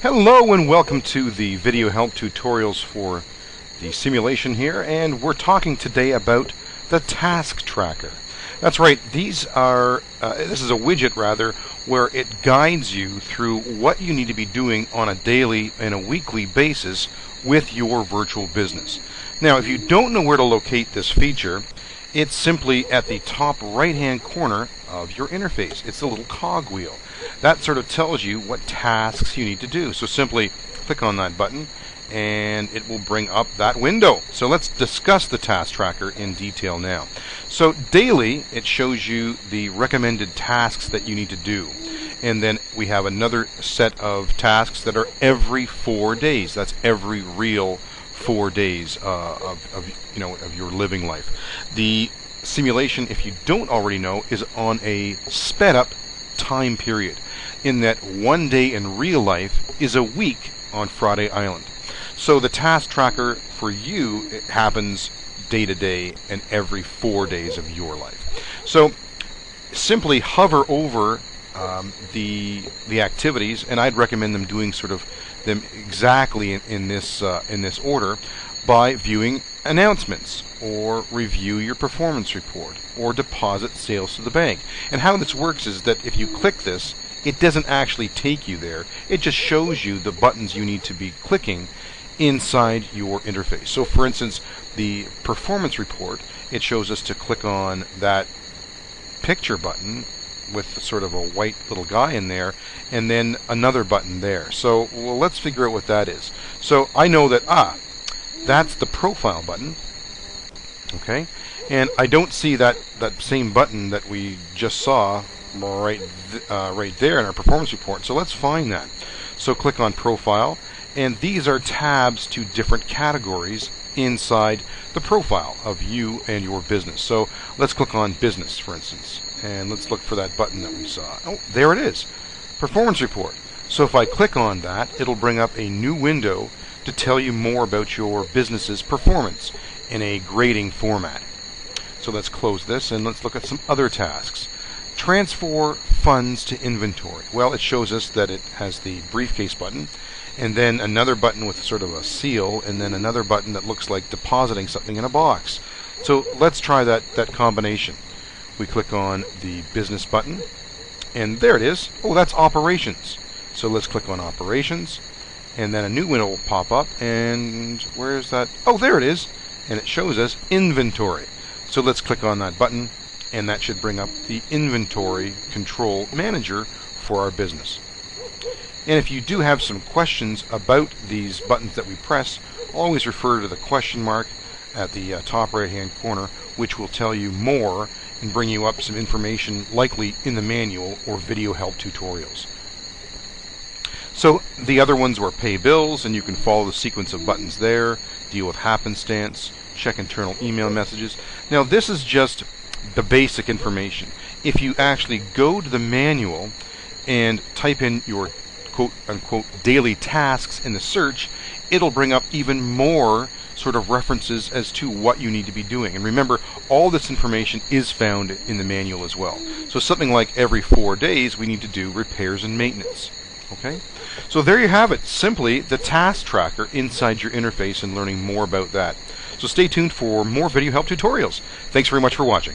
Hello and welcome to the video help tutorials for the simulation here, and we're talking today about the task tracker. That's right, this is a widget rather, where it guides you through what you need to be doing on a daily and a weekly basis with your virtual business. Now, if you don't know where to locate this feature, it's simply at the top right hand corner of your interface. It's a little cogwheel. That sort of tells you what tasks you need to do. So simply click on that button and it will bring up that window. So let's discuss the task tracker in detail now. So daily, it shows you the recommended tasks that you need to do. And then we have another set of tasks that are every 4 days. That's every real 4 days of your living life. The simulation, if you don't already know, is on a sped up time period, in that 1 day in real life is a week on Friday Island. So the task tracker for you, it happens day to day and every 4 days of your life. So simply hover over the activities, and I'd recommend them doing sort of them exactly in this order by viewing announcements, or review your performance report, or deposit sales to the bank. And how this works is that if you click this, it doesn't actually take you there. It just shows you the buttons you need to be clicking inside your interface. So for instance, the performance report, it shows us to click on that picture button with sort of a white little guy in there, and then another button there. So let's figure out what that is. So I know that, that's the profile button. Okay, and I don't see that same button that we just saw right there in our performance report. So let's find that. So click on profile, and these are tabs to different categories inside the profile of you and your business. So let's click on business, for instance, and let's look for that button that we saw. Oh, there it is, performance report. So if I click on that, it'll bring up a new window to tell you more about your business's performance in a grading format. So let's close this and let's look at some other tasks. Transfer funds to inventory. Well, it shows us that it has the briefcase button, and then another button with sort of a seal, and then another button that looks like depositing something in a box. So let's try that combination. We click on the business button, and there it is. Oh, that's operations. So let's click on operations, and then a new window will pop up, and where's that? Oh, there it is, and it shows us inventory. So let's click on that button, and that should bring up the inventory control manager for our business. And if you do have some questions about these buttons that we press, always refer to the question mark at the top right hand corner, which will tell you more and bring you up some information likely in the manual or video help tutorials. So the other ones were pay bills, and you can follow the sequence of buttons there, deal with happenstance, check internal email messages. Now this is just the basic information. If you actually go to the manual and type in your quote unquote daily tasks in the search, it'll bring up even more sort of references as to what you need to be doing. And remember, all this information is found in the manual as well. So something like every 4 days we need to do repairs and maintenance. Okay, so there you have it, simply the task tracker inside your interface, and learning more about that. So stay tuned for more video help tutorials. Thanks very much for watching.